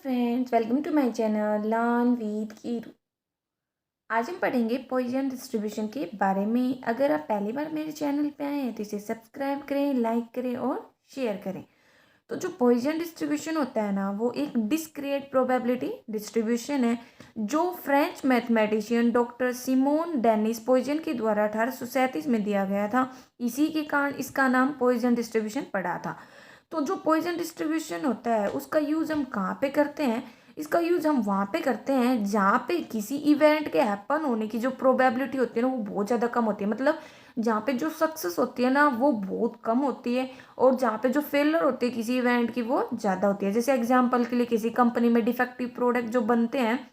Friends, welcome to my channel learn with Keeru. आज हम पढ़ेंगे पॉइजन डिस्ट्रीब्यूशन के बारे में। अगर आप पहली बार मेरे चैनल पे आए हैं तो इसे सब्सक्राइब करें, लाइक करें और शेयर करें। तो जो पॉइजन डिस्ट्रीब्यूशन होता है ना, वो एक डिस्क्रीट प्रोबेबिलिटी डिस्ट्रीब्यूशन है जो French mathematician doctor Simeon Denis Poisson के द्वारा 1837 में दिया गया था। इसी के कारण इसका नाम पॉइजन डिस्ट्रीब्यूशन पड़ा था। तो जो पॉइजन डिस्ट्रीब्यूशन होता है उसका यूज़ हम कहाँ पे करते हैं? इसका यूज़ हम वहाँ पे करते हैं जहाँ पे किसी इवेंट के हैपन होने की जो प्रोबेबिलिटी होती है ना, वो बहुत ज़्यादा कम होती है। मतलब जहाँ पे जो सक्सेस होती है ना, वो बहुत कम होती है, और जहाँ पे जो फेलर होती है किसी इवेंट की, वो ज़्यादा होती है। जैसे एग्जांपल के लिए, किसी कंपनी में डिफेक्टिव प्रोडक्ट जो बनते हैं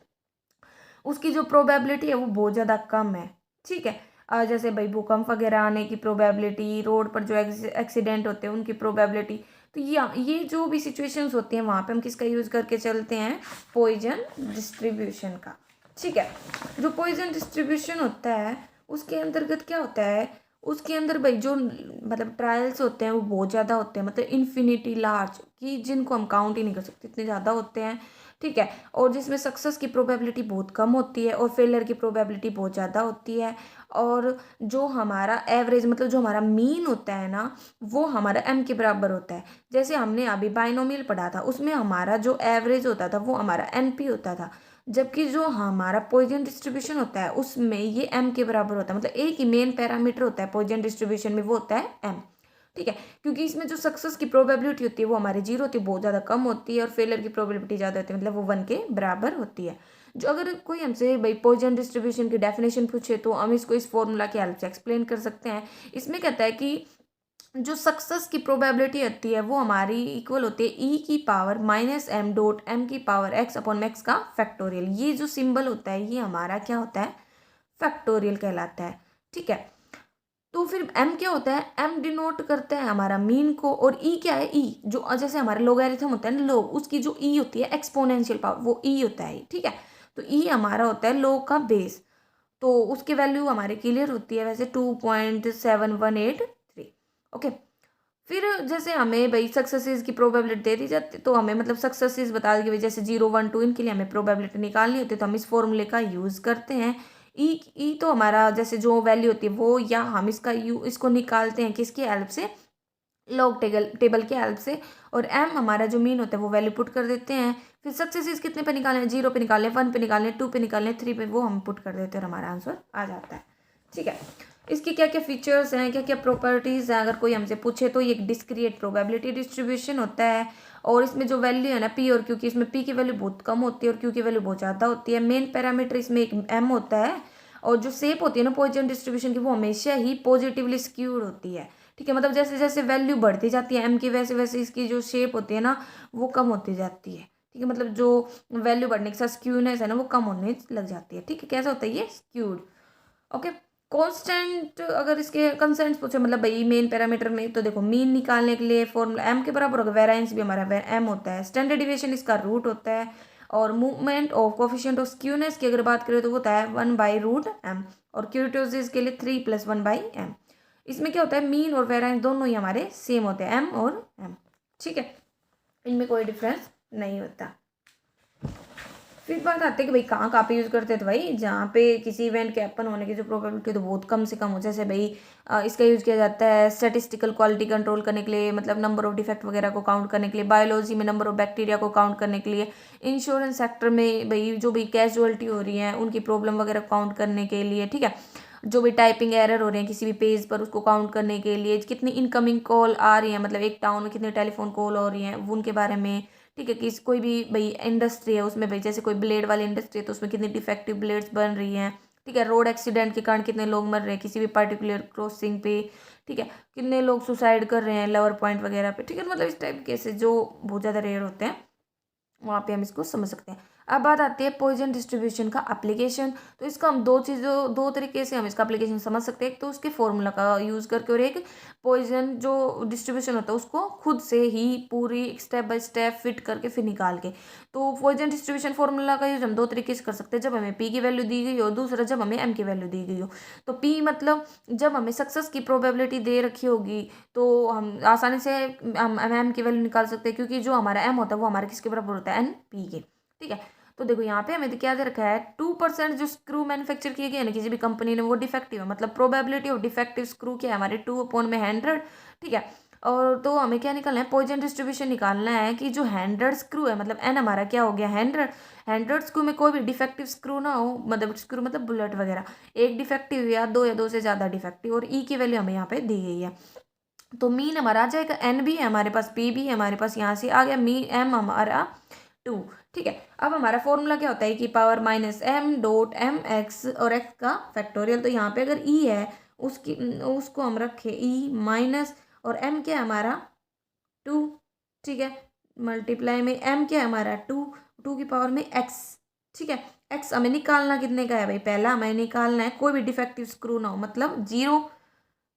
उसकी जो प्रोबेबिलिटी है वो बहुत ज़्यादा कम है। ठीक है। जैसे भाई भूकंप वगैरह आने की प्रोबेबिलिटी, रोड पर जो एक्सीडेंट होते हैं उनकी प्रोबेबिलिटी। तो ये जो भी सिचुएशंस होती हैं वहाँ पे हम किसका यूज़ करके चलते हैं? पॉइजन डिस्ट्रीब्यूशन का। ठीक है। जो पॉइजन डिस्ट्रीब्यूशन होता है उसके अंतर्गत क्या होता है? उसके अंदर भाई जो मतलब ट्रायल्स होते हैं वो बहुत ज़्यादा होते हैं, मतलब इन्फिनिटी लार्ज, कि जिनको हम काउंट ही नहीं कर सकते, इतने ज़्यादा होते हैं। ठीक है। और जिसमें सक्सेस की प्रोबेबिलिटी बहुत कम होती है और फेलियर की प्रोबेबिलिटी बहुत ज़्यादा होती है। और जो हमारा एवरेज, मतलब जो हमारा मीन होता है ना, वो हमारा एम के बराबर होता है। जैसे हमने अभी बाइनोमियल पढ़ा था, उसमें हमारा जो एवरेज होता था वो हमारा एनपी होता था, जबकि जो हमारा पॉइजन डिस्ट्रीब्यूशन होता है उसमें ये एम के बराबर होता है। मतलब एक ही मेन पैरामीटर होता है पॉइजन डिस्ट्रीब्यूशन में, वो होता है एम। ठीक है। क्योंकि इसमें जो सक्सेस की प्रोबेबिलिटी होती है वो हमारी जीरो होती है, बहुत ज़्यादा कम होती है, और फेलियर की प्रोबेबिलिटी ज़्यादा होती है, मतलब वो 1 के बराबर होती है। जो अगर कोई हमसे भाई पॉइजन डिस्ट्रीब्यूशन की डेफिनेशन पूछे तो हम इसको इस फॉर्मूला की हेल्प से एक्सप्लेन कर सकते हैं। इसमें कहता है कि जो सक्सेस की प्रोबेबिलिटी होती है वो हमारी इक्वल होती है ई की power minus m dot m की पावर एक्स अपॉन मैक्स का फैक्टोरियल। ये जो सिंबल होता है ये हमारा क्या होता है? फैक्टोरियल कहलाता है। ठीक है। तो फिर m क्या होता है? m डिनोट करता है हमारा मीन को, और e क्या है? e जो जैसे हमारा लोगैरिथम होता है ना, लोग, उसकी जो e होती है एक्सपोनेंशियल पावर, वो e होता है। ठीक है। तो e हमारा होता है लोग का बेस। तो उसकी वैल्यू हमारे क्लियर होती है वैसे 2.7183। ओके। फिर जैसे हमें भाई सक्सेसेस की प्रोबेबिलिटी दे दी जाती है, तो हमें मतलब सक्सेसेस बता दी कि भाई जैसे 0 1 2 इनके लिए हमें प्रोबेबिलिटी निकालनी होती है, तो हम इस फॉर्मूले का यूज़ करते हैं। ई तो हमारा जैसे जो वैल्यू होती है वो, या हम इसको निकालते हैं किसकी हेल्प से? लॉग टेबल की हेल्प से। और एम हमारा जो मीन होता है वो वैल्यू पुट कर देते हैं। फिर सक्सेसेस कितने पे निकालने? 0 पे निकालने, 1 पे निकालने, 2 पे निकालने, 3 पे, वो हम पुट कर देते हैं और हमारा आंसर आ जाता है। ठीक है। इसकी क्या क्या फीचर्स हैं, क्या क्या प्रॉपर्टीज़ हैं, अगर कोई हमसे पूछे तो ये एक डिस्क्रीट प्रोबेबिलिटी डिस्ट्रीब्यूशन होता है। और इसमें जो वैल्यू है ना पी और क्यू की, इसमें पी की वैल्यू बहुत कम होती है और क्यू की वैल्यू बहुत ज़्यादा होती है। मेन पैरामीटर इसमें एक एम होता है। और जो शेप होती है ना पॉइजन डिस्ट्रीब्यूशन की, वो हमेशा ही पॉजिटिवली स्क्यूड होती है। ठीक है। मतलब जैसे जैसे वैल्यू बढ़ती जाती है एम की, वैसे वैसे इसकी जो शेप होती है ना वो कम होती जाती है। ठीक है। मतलब जो वैल्यू बढ़ने के साथ स्क्यूनेस है ना वो कम होने लग जाती है। ठीक है। कैसा होता है ये? स्क्यूड। ओके। कांस्टेंट, अगर इसके कंसेंट्स पूछे, मतलब भाई मेन पैरामीटर में, तो देखो मीन निकालने के लिए फॉर्मूला एम के बराबर होगा, वेरिएंस भी हमारा एम होता है, स्टैंडर्ड डिविएशन इसका रूट होता है, और movement of coefficient of skewness की अगर बात करें तो वो होता है 1/√m, और क्यूरिटोसिस के लिए 3 + 1/m। इसमें क्या होता है? मीन और वेरिएंस दोनों ही हमारे सेम होते हैं, एम और एम। ठीक है। इनमें कोई डिफरेंस नहीं होता। फिर बात आती है कि भाई कहाँ कहाँ पे यूज़ करते हैं, तो भाई जहाँ पे किसी इवेंट के हैपन होने की जो प्रोबेबिलिटी तो बहुत कम से कम हो, जैसे भाई इसका यूज़ किया जाता है स्टैटिस्टिकल क्वालिटी कंट्रोल करने के लिए, मतलब नंबर ऑफ डिफेक्ट वगैरह को काउंट करने के लिए, बायोलॉजी में नंबर ऑफ बैक्टीरिया को काउंट करने के लिए, इंश्योरेंस सेक्टर में भाई जो भी कैजुअलिटी हो रही है उनकी प्रॉब्लम वगैरह काउंट करने के लिए। ठीक है। जो भी टाइपिंग एरर हो रहे हैं किसी भी पेज पर उसको काउंट करने के लिए, कितनी इनकमिंग कॉल आ रही है, मतलब एक टाउन में कितनी टेलीफोन कॉल हो रही हैं वो उनके बारे में। ठीक है। कि कोई भी भाई इंडस्ट्री है उसमें, भाई जैसे कोई ब्लेड वाली इंडस्ट्री है तो उसमें कितनी डिफेक्टिव ब्लेड्स बन रही हैं। ठीक है। रोड एक्सीडेंट के कारण कितने लोग मर रहे हैं किसी भी पर्टिकुलर क्रॉसिंग पे। ठीक है। कितने लोग सुसाइड कर रहे हैं लवर पॉइंट वगैरह पे। ठीक है। मतलब इस टाइप के केसेस जो बहुत ज़्यादा रेयर होते हैं, वहाँ पे हम इसको समझ सकते हैं। अब बात आती है पॉइजन डिस्ट्रीब्यूशन का एप्लीकेशन। तो इसका हम दो तरीके से हम इसका एप्लीकेशन समझ सकते हैं। एक तो उसके फॉर्मूला का यूज़ करके, और एक पॉइजन जो डिस्ट्रीब्यूशन होता है उसको खुद से ही पूरी स्टेप बाय स्टेप फिट करके फिर निकाल के। तो पॉइजन डिस्ट्रीब्यूशन फॉर्मूला का यूज़ हम दो तरीके से कर सकते हैं, जब हमें पी की वैल्यू दी गई हो, दूसरा जब हमें एम की वैल्यू दी गई हो। तो पी मतलब जब हमें सक्सेस की प्रोबेबिलिटी दे रखी होगी तो हम आसानी से हम एम की वैल्यू निकाल सकते हैं, क्योंकि जो हमारा एम होता है वो हमारे किसके बराबर होता है, एन पी के। ठीक है, तो देखो यहाँ पे हमें क्या दे रखा है, 2% जो स्क्रू मैन्युफैक्चर किए गए ना किसी भी कंपनी ने वो डिफेक्टिव है, मतलब प्रोबेबिलिटी ऑफ डिफेक्टिव स्क्रू क्या है हमारे 2/100। ठीक है, और तो हमें क्या निकालना है, पॉइजन डिस्ट्रीब्यूशन निकालना है कि जो 100 स्क्रू है, मतलब एन हमारा क्या हो गया 100 स्क्रू में कोई भी डिफेक्टिव स्क्रू ना हो, मतलब स्क्रू मतलब बुलेट वगैरह, एक डिफेक्टिव या दो से ज़्यादा डिफेक्टिव, और ई की वैल्यू हमें यहाँ पे दी गई है। तो मीन हमारा आ जाएगा, एन भी है हमारे पास, पी भी है हमारे पास, यहाँ से आ गया मी एम हमारा 2। ठीक है, अब हमारा फॉर्मूला क्या होता है, की power minus m dot m x और एक्स का फैक्टोरियल। तो यहाँ पे अगर ई है उसकी उसको हम रखे ई माइनस, और एम क्या है हमारा 2। ठीक है, मल्टीप्लाई में एम क्या है हमारा 2 की पावर में एक्स। ठीक है, एक्स हमें निकालना कितने का है भाई, पहला हमें निकालना है कोई भी डिफेक्टिव स्क्रू ना हो, मतलब 0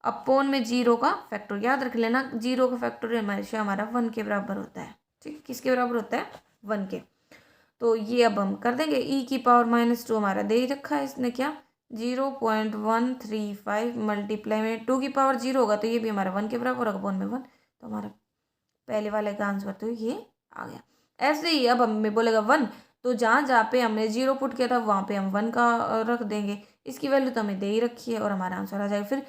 अपॉन में 0 का फैक्टर, याद रख लेना 0 का फैक्टर हमेशा हमारा 1 के बराबर होता है। ठीक, किसके बराबर होता है, 1 के। तो ये अब हम कर देंगे, ई की पावर -2 हमारा दे ही रखा है इसने, क्या 0.135 मल्टीप्लाई में 2 की पावर 0 होगा तो ये भी हमारा 1 के बराबर होगा, अपॉन में 1। तो हमारा पहले वाले का आंसर तो ये आ गया। ऐसे ही अब हमें बोलेगा 1, तो जहाँ जहाँ पे हमने 0 पुट किया था वहाँ पे हम 1 का रख देंगे। इसकी वैल्यू तो हमें दे ही रखी है और हमारा आंसर आ जाएगा। फिर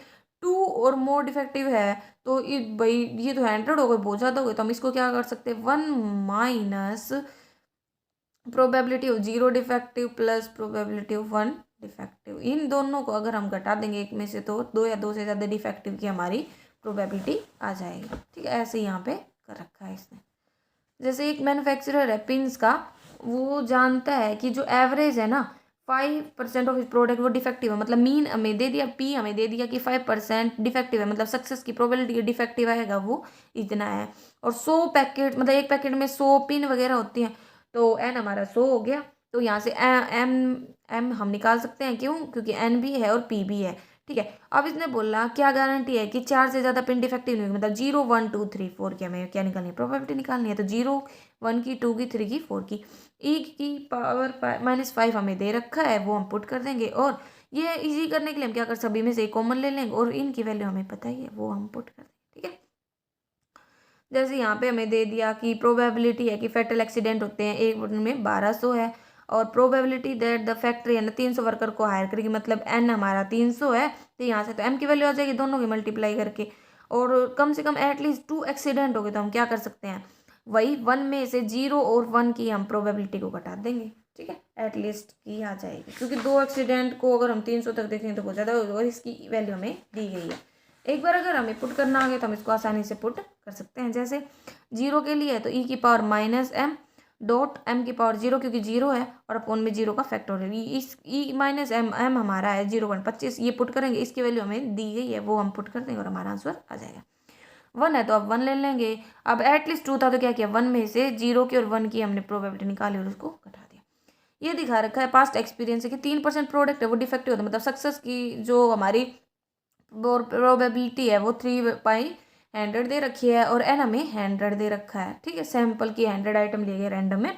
2 और मोर डिफेक्टिव है तो ये भाई ये तो 100 हो गए, बहुत ज़्यादा हो गए, तो हम इसको क्या कर सकते हैं, 1 minus probability of 0 defective plus probability of 1 defective. इन दोनों को अगर हम घटा देंगे एक में से तो 2 या 2 से ज़्यादा डिफेक्टिव की हमारी प्रोबेबिलिटी आ जाएगी। ठीक है, ऐसे यहाँ पे कर रखा है इसने। जैसे एक मैन्युफैक्चरर है पिन्स का, वो जानता है कि जो एवरेज है ना 5% ऑफ इस प्रोडक्ट वो डिफेक्टिव है, मतलब मीन हमें दे दिया, पी हमें दे दिया कि 5% डिफेक्टिव है, मतलब सक्सेस की प्रोबेबिलिटी डिफेक्टिव आएगा वो इतना है। और 100 पैकेट, मतलब एक पैकेट में 100 पिन वगैरह होती हैं, तो एन हमारा 100 हो गया। तो यहाँ से एम एम हम निकाल सकते हैं, क्यों, क्योंकि एन भी है और पी भी है। ठीक है, अब इसने बोला क्या गारंटी है कि 4 से ज़्यादा पिन डिफेक्टिव नहीं होगी, मतलब 0 1 2 3 4 की हमें क्या निकालनी है, प्रोबेबिलिटी निकालनी है। तो 0 1 की 2 की 3 की 4 की, ई की पावर -5 हमें दे रखा है, वो हम पुट कर देंगे। और ये इजी करने के लिए हम क्या कर, सभी में से कॉमन ले लेंगे और इनकी वैल्यू हमें पता ही है, वो हम पुट कर देंगे। ठीक है, जैसे यहाँ पे हमें दे दिया कि प्रोबेबिलिटी है कि फेटल एक्सीडेंट होते हैं एक दिन में 1200 है, और प्रोबेबिलिटी दैट द फैक्ट्री है ना 300 वर्कर को हायर करेगी, मतलब एन हमारा 300 है, तो यहाँ से तो एम की वैल्यू आ जाएगी दोनों की मल्टीप्लाई करके। और कम से कम एटलीस्ट 2 एक्सीडेंट हो गए, तो हम क्या कर सकते हैं, वही 1 में से 0 और 1 की हम प्रोबेबिलिटी को घटा देंगे। ठीक है, एटलीस्ट की आ जाएगी, क्योंकि 2 एक्सीडेंट को अगर हम 300 तक देखें तो बहुत ज़्यादा होगा, और इसकी वैल्यू हमें दी गई है। एक बार अगर हमें पुट करना आ गया तो हम इसको आसानी से पुट कर सकते हैं। जैसे 0 के लिए है तो ई की पावर -m डॉट एम की पावर 0, क्योंकि 0 है, और अपॉन में 0 का फैक्टोरियल, इस ई माइनस एम एम हमारा है 0.25, ये पुट करेंगे, इसकी वैल्यू हमें दी गई है वो हम पुट कर देंगे और हमारा आंसर आ जाएगा। 1 है तो अब 1 ले लेंगे। अब एटलीस्ट 2 था तो क्या किया, 1 में से 0 की और 1 की हमने प्रोबेबिलिटी निकाली और उसको घटा दिया। ये दिखा रखा है पास्ट एक्सपीरियंस है कि 3% प्रोडक्ट है वो डिफेक्टिव होता है, मतलब सक्सेस की जो हमारी प्रोबेबिलिटी है वो 3/100 दे रखी है, और एन हमें 100 दे रखा है। ठीक है, सैंपल की 100 आइटम लिए गए रैंडम में,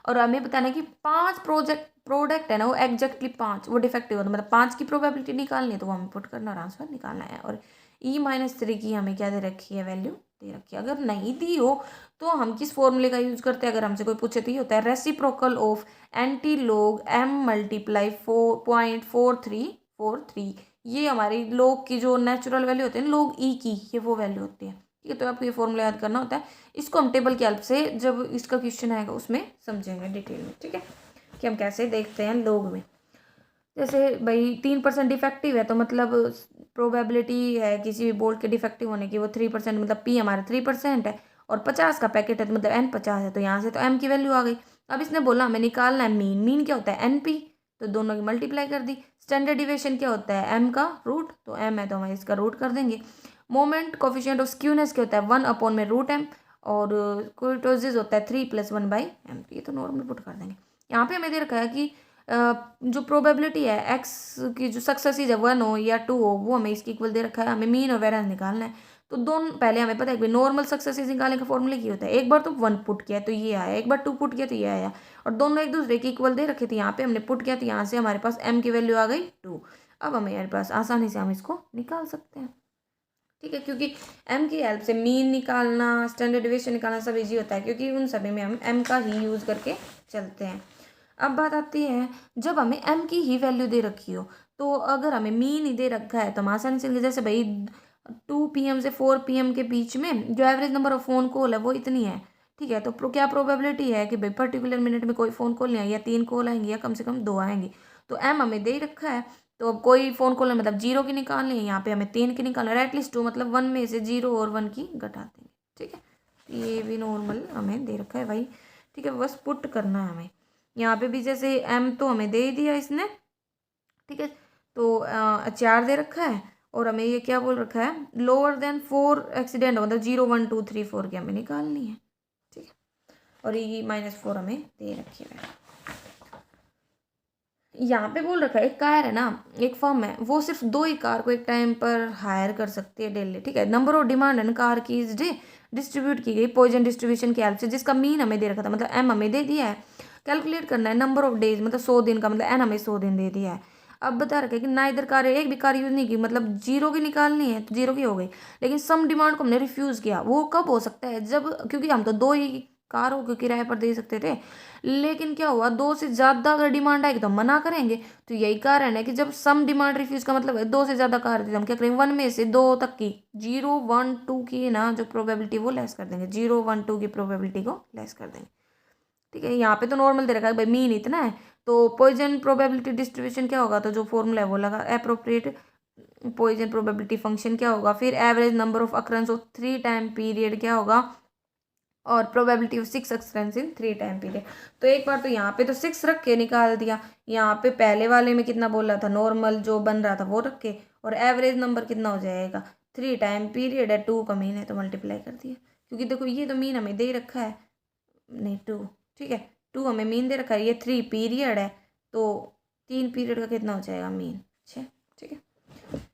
और हमें बताना है कि 5 प्रोडक्ट है ना वो एग्जैक्टली 5 वो डिफेक्टिव होता है, मतलब 5 की प्रोबेबिलिटी निकालनी है तो वो हमें पुट करना और आंसर निकालना है। और E-3 की हमें क्या दे रखी है, वैल्यू दे रखी है। अगर नहीं दी हो तो हम किस फॉर्मूले का यूज करते हैं, अगर हमसे कोई पूछे तो ये होता है reciprocal of anti log m multiply 4.4343। ये हमारी लोग की जो नेचुरल वैल्यू होती है लोग ई की, ये वो वैल्यू होती है। ठीक है, तो आपको ये फॉर्मूला याद करना होता है, इसको हम टेबल की हेल्प से जब इसका क्वेश्चन आएगा उसमें समझेंगे डिटेल में। ठीक है, कि हम कैसे देखते हैं लोग में। जैसे भाई 3% डिफेक्टिव है तो मतलब प्रोबेबिलिटी है किसी भी बोल्ट के डिफेक्टिव होने की वो 3%, मतलब पी हमारा 3% है, और 50 का पैकेट है तो मतलब एन 50 है, तो यहाँ से तो एम की वैल्यू आ गई। अब इसने बोला हमें निकालना है मीन क्या होता है एन पी, तो दोनों की मल्टीप्लाई कर दी। स्टैंडर्ड डिविएशन क्या होता है, एम का रूट, तो एम है तो हम इसका रूट कर देंगे। मोमेंट कोफिशिएंट ऑफ स्क्यूनेस क्या होता है 1 अपॉन में √m, और कोइटोसिस होता है 3 + 1/m, ये तो नॉर्मल पुट कर देंगे। यहाँ पे हमें दे रखा है कि जो प्रोबेबिलिटी है एक्स की जो सक्सेसिव है 1 हो या 2 हो वो हमें इसकी इक्वल दे रखा है, हमें मीन और वेरिएंस निकालना है। तो दोनों पहले हमें पता है कि नॉर्मल सक्सेसिव निकालने का फॉर्मूला क्या होता है, एक बार तो 1 पुट किया तो ये आया, एक बार 2 पुट किया तो ये आया, और दोनों एक दूसरे की इक्वल दे रखे थे। यहाँ पे हमने पुट किया तो यहाँ से हमारे पास m की वैल्यू आ गई 2। अब हमारे पास आसानी से हम इसको निकाल सकते हैं, ठीक है, क्योंकि m की हेल्प से मीन निकालना, स्टैंडर्ड डिविएशन निकालना सब इजी होता है, क्योंकि उन सभी में हम m का ही यूज़ करके चलते हैं। अब बात आती है जब हमें m की ही वैल्यू दे रखी हो, तो अगर हमें मीन ही दे रखा है तो हम आसानी से, जैसे भाई 2 PM से 4 PM के बीच में जो average number of phone call है वो इतनी है, ठीक है। तो क्या प्रोबेबिलिटी है कि भाई पर्टिकुलर मिनट में कोई फ़ोन कॉल नहीं आएगी, या 3 कॉल आएंगी या कम से कम 2 आएंगी। तो m हमें दे ही रखा है, तो अब कोई फ़ोन कॉल मतलब 0 की निकालनी है, यहाँ पे हमें 3 की निकालना है, एटलीस्ट 2 मतलब 1 में से 0 और 1 की घटा देंगे, ठीक है। तो ये भी नॉर्मल हमें दे रखा है भाई, ठीक है, बस पुट करना है हमें। यहाँ पे भी जैसे m तो हमें दे ही दिया इसने, ठीक है, तो 4 दे रखा है, और हमें ये क्या बोल रखा है, लोअर देन 4 एक्सीडेंट मतलब 0 1 2 3 4 की हमें निकालनी है, ठीक है, और ये -4 हमें दे रखी है। यहाँ पे बोल रखा है एक कार है ना, एक फर्म है, वो सिर्फ 2 ही कार को एक टाइम पर हायर कर सकती है डेली, ठीक है। Number of demand and car की इस डे डिस्ट्रीब्यूट की गई पॉइजन डिस्ट्रीब्यूशन की हेल्प से, जिसका मीन हमें दे रखा था, मतलब m हमें दे दिया है। कैलकुलेट करना है नंबर ऑफ डेज, मतलब 100 दिन का, मतलब n हमें 100 दिन दे दिया है। अब बता रखा है कि ना इधर कार एक भी कार यूज़ नहीं की, मतलब 0 की निकालनी है तो 0 की हो गई, लेकिन सम डिमांड को हमने रिफ्यूज़ किया। वो कब हो सकता है, जब, क्योंकि हम तो 2 ही कार को किराए पर दे सकते थे, लेकिन क्या हुआ 2 से ज़्यादा अगर डिमांड आएगी तो हम मना करेंगे। तो यही कारण है कि जब सम डिमांड रिफ्यूज़ का मतलब है 2 से ज़्यादा कार थी तो हम क्या करेंगे, 1 में से 2 तक की 0 1 2 की ना जो प्रोबेबिलिटी वो लेस कर देंगे, 0 1 2 की प्रोबेबिलिटी को लेस कर देंगे, ठीक है। यहाँ पे तो नॉर्मल दे रखा है भाई, मीन इतना है, तो पॉइजन प्रोबेबिलिटी डिस्ट्रीब्यूशन क्या होगा, तो जो फॉर्मूला है वो लगा, अप्रोप्रिएट पॉइजन प्रोबेबिलिटी फंक्शन क्या होगा, फिर average number of occurrence of 3 time period क्या होगा, और probability of 6 occurrence in 3 time period. तो एक बार तो यहाँ पे तो 6 रख के निकाल दिया, यहाँ पे पहले वाले में कितना बोला था, नॉर्मल जो बन रहा था वो रख के, और एवरेज नंबर कितना हो जाएगा, 3 टाइम पीरियड है, 2 का मीन है तो मल्टीप्लाई कर दिया, क्योंकि देखो ये तो मीन हमें दे रखा है, नहीं 2, ठीक है, 2 हमें मीन दे रखा है, ये 3 पीरियड है, तो 3 पीरियड का कितना हो जाएगा मीन 6, ठीक है।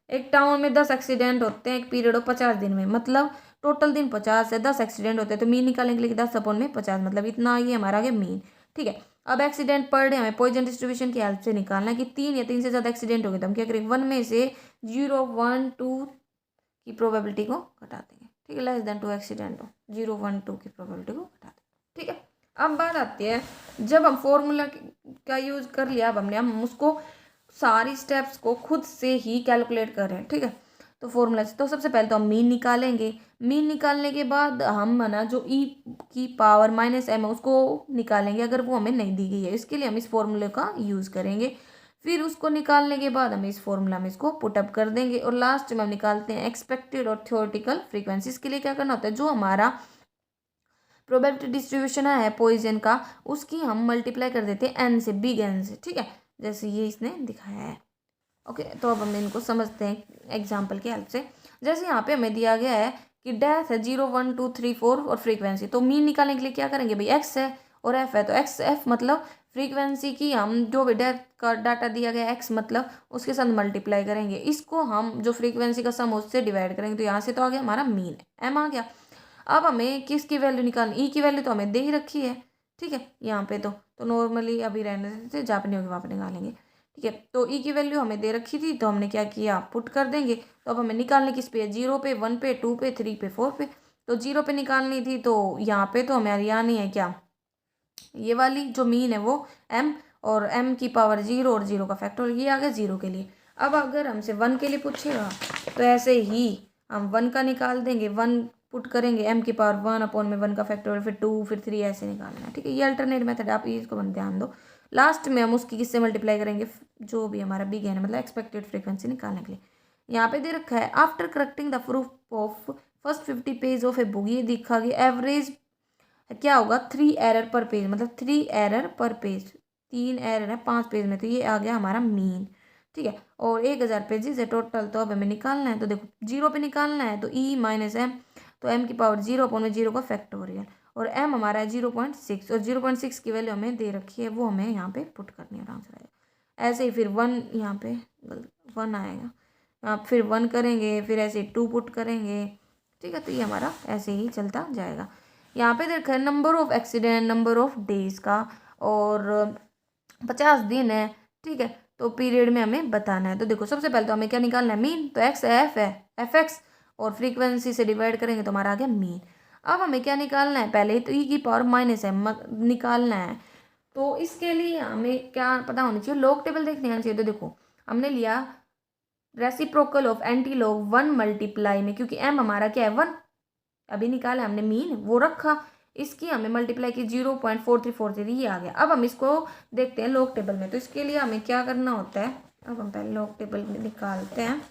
एक टाउन में 10 एक्सीडेंट होते हैं एक पीरियड ऑफ 50 दिन में, मतलब टोटल दिन 50 है, 10 एक्सीडेंट होते हैं, तो मीन निकालने के लिए 10 अपॉन में 50, मतलब इतना ये हमारा आगे मीन, ठीक है। अब एक्सीडेंट पर डे हमें पॉइजन डिस्ट्रीब्यूशन की हेल्प से निकालना है कि 3 या 3 से ज़्यादा एक्सीडेंट हो गए तो हम क्या करेंगे, 1 में से 0 1 2 की प्रोबेबिलिटी को घटा देंगे, ठीक है, लेस देन 2 एक्सीडेंट हो, 0 1 2 की प्रोबेबिलिटी को घटा देंगे, ठीक है। अब बात आती है जब हम फॉर्मूला का यूज़ कर लिया, अब हमने हम उसको सारी स्टेप्स को खुद से ही कैलकुलेट कर रहे हैं, ठीक है। तो फॉर्मूला से तो सबसे पहले तो हम मीन निकालेंगे, मीन निकालने के बाद हम है ना जो ई की पावर -m है उसको निकालेंगे, अगर वो हमें नहीं दी गई है, इसके लिए हम इस फॉर्मूले का यूज़ करेंगे। फिर उसको निकालने के बाद हम इस फॉर्मूला में इसको पुटअप कर देंगे, और लास्ट में हम निकालते हैं एक्सपेक्टेड और थ्योरेटिकल फ्रीक्वेंसी। इसके लिए क्या करना होता है, जो हमारा प्रोबेबिलिटी डिस्ट्रीब्यूशन है पॉइजन का, उसकी हम मल्टीप्लाई कर देते हैं n से, बिग n से, ठीक है, जैसे ये इसने दिखाया है। ओके, तो अब हम इनको समझते हैं एग्जाम्पल की हेल्प से। जैसे यहाँ पे हमें दिया गया है कि डेथ है 0 1 2 3 4 और फ्रीक्वेंसी, तो मीन निकालने के लिए क्या करेंगे भाई, x है और f है, तो x f मतलब फ्रीक्वेंसी की हम जो भी डेथ का डाटा दिया गया x मतलब उसके साथ मल्टीप्लाई करेंगे, इसको हम जो फ्रीक्वेंसी का सम उससे डिवाइड करेंगे, तो यहाँ से तो आ गया हमारा मीन m आ गया। अब हमें किसकी वैल्यू निकालनी, ई की वैल्यू तो हमें दे ही रखी है, ठीक है, यहाँ पे तो नॉर्मली अभी रहने देते, जहाँ पे नहीं होगी वहाँ पे निकालेंगे, ठीक है। तो ई की वैल्यू हमें दे रखी थी, तो हमने क्या किया, पुट कर देंगे। तो अब हमें निकालने किस पे है, 0 पे 1 पे 2 पे 3 पे 4 पे, तो 0 पे निकालनी थी, तो यहाँ पे तो हमें आनी है क्या, ये वाली जो मीन है वो m, और m की पावर 0 और 0 का फैक्टर, ये आ गया 0 के लिए। अब अगर हमसे 1 के लिए पूछेगा तो ऐसे ही हम 1 का निकाल देंगे, 1 पुट करेंगे, m की पावर 1 अपॉन में 1 का फैक्टर, फिर 2 फिर 3 ऐसे निकालना है, ठीक है। ये अल्टरनेट मेथड, आप इसको ध्यान दो। लास्ट में हम उसकी किससे मल्टीप्लाई करेंगे, जो भी हमारा बिग है मतलब एक्सपेक्टेड फ्रीक्वेंसी निकालने के लिए। यहाँ पे दे रखा है after correcting the proof of first 50 page of a book, ये दिखा गया एवरेज क्या होगा, 3 एरर पर पेज, मतलब 3 एरर पर पेज, 3 एरर है 5 पेज में, तो ये आ गया हमारा मीन, ठीक है। और 1000 पेजेस है टोटल, तो अब हमें निकालना है, तो देखो 0 पे निकालना है, तो ई -m, तो m की पावर 0 अपॉन में 0 का फैक्टोरियल, और एम हमारा है 0.6 और 0.6 की वैल्यू हमें दे रखी है, वो हमें यहाँ पे पुट करनी है और आंसर आएगा। ऐसे ही फिर 1 यहाँ पे 1 आएगा, आप फिर 1 करेंगे, फिर ऐसे 2 पुट करेंगे, ठीक है। तो ये हमारा ऐसे ही चलता जाएगा। यहाँ पे देखा है number of accident, number of days का, और 50 दिन है, ठीक है। तो पीरियड में हमें बताना है। तो देखो सबसे पहले तो हमें क्या निकालना है, मीन। तो एक्स एफ है, एफ एक्स, और फ्रीक्वेंसी से डिवाइड करेंगे तो हमारा आ गया मीन। अब हमें क्या निकालना है, पहले तो ई की पावर माइनस है निकालना है। तो इसके लिए हमें क्या पता होना चाहिए, लॉग टेबल देखने आना चाहिए। तो देखो हमने लिया reciprocal of anti log 1 multiply में, क्योंकि एम हमारा क्या है 1, अभी निकाला हमने मीन, वो रखा, इसकी हमें मल्टीप्लाई की 0.4343, ये आ गया। अब हम इसको देखते हैं लॉग टेबल में। तो इसके लिए हमें क्या करना होता है, अब हम पहले लॉग टेबल में निकालते हैं,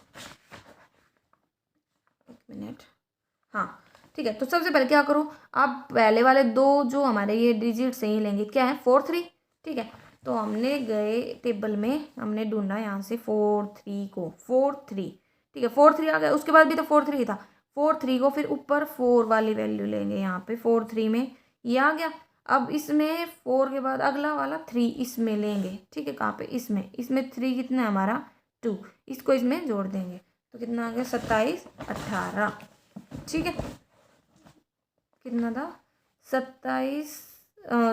1 मिनट। हाँ ठीक है। तो सबसे पहले क्या करो, आप पहले वाले दो जो हमारे ये डिजिट्स हैं ये लेंगे, क्या है 4 3, ठीक है। तो हमने गए टेबल में, हमने ढूंढा यहाँ से 4 3 को, 4 3, ठीक है। 4 3 आ गया, उसके बाद भी तो 4 3 था। 4 3 को फिर ऊपर 4 वाली वैल्यू लेंगे, यहाँ पे 4 3 में ये आ गया। अब इसमें 4 के बाद अगला वाला 3 इसमें लेंगे, ठीक है। कहाँ पे, इसमें 3 कितना है हमारा 2, इसको इसमें जोड़ देंगे तो कितना आ गया 27 18, ठीक है। कितना था 27,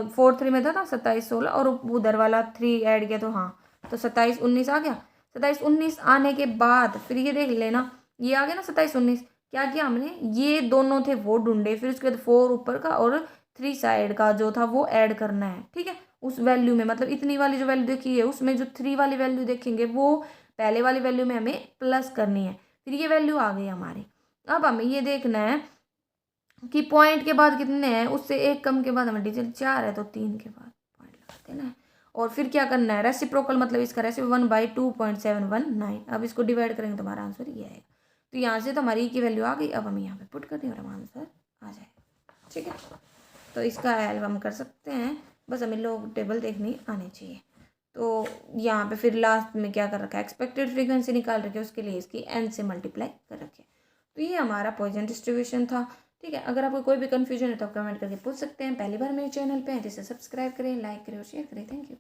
4 3 में था 27 16, और उधर वाला 3 ऐड किया तो हाँ, तो 27 19 आ गया। 27 19 आने के बाद फिर ये देख लेना, ये आ गया ना 27 19। क्या किया हमने, ये दोनों थे वो ढूंढे, फिर उसके बाद 4 ऊपर का और 3 साइड का जो था वो ऐड करना है, ठीक है। उस वैल्यू में, मतलब इतनी वाली जो वैल्यू देखी है उसमें जो 3 वाली वैल्यू देखेंगे वो पहले वाली वैल्यू में हमें प्लस करनी है। फिर ये वैल्यू आ गई हमारी। अब हमें ये देखना है कि पॉइंट के बाद कितने हैं, उससे एक कम के बाद हमें डिजिट 4 है तो 3 के बाद पॉइंट लगा देना है। और फिर क्या करना है, रेसिप्रोकल मतलब इसका रेसिप्रो 1/2.719। अब इसको डिवाइड करेंगे तो हमारा आंसर ये आएगा। तो यहाँ से तो हमारी की वैल्यू आ गई, अब हम यहाँ पे पुट कर दें और हमारा आंसर आ जाएगा, ठीक है। तो इसका हेल्प हम कर सकते हैं, बस हमें लॉग टेबल देखनी आनी चाहिए। तो यहाँ पे फिर लास्ट में क्या कर रखा है, एक्सपेक्टेड फ्रीक्वेंसी निकाल रखी है, उसके लिए इसकी n से मल्टीप्लाई कर रखे। तो ये हमारा पॉइजन डिस्ट्रीब्यूशन था, ठीक है। अगर आपको कोई भी कंफ्यूजन है तो आप कमेंट करके पूछ सकते हैं। पहली बार मेरे चैनल पे हैं तो इसे सब्सक्राइब करें, लाइक करें और शेयर करें। Thank you.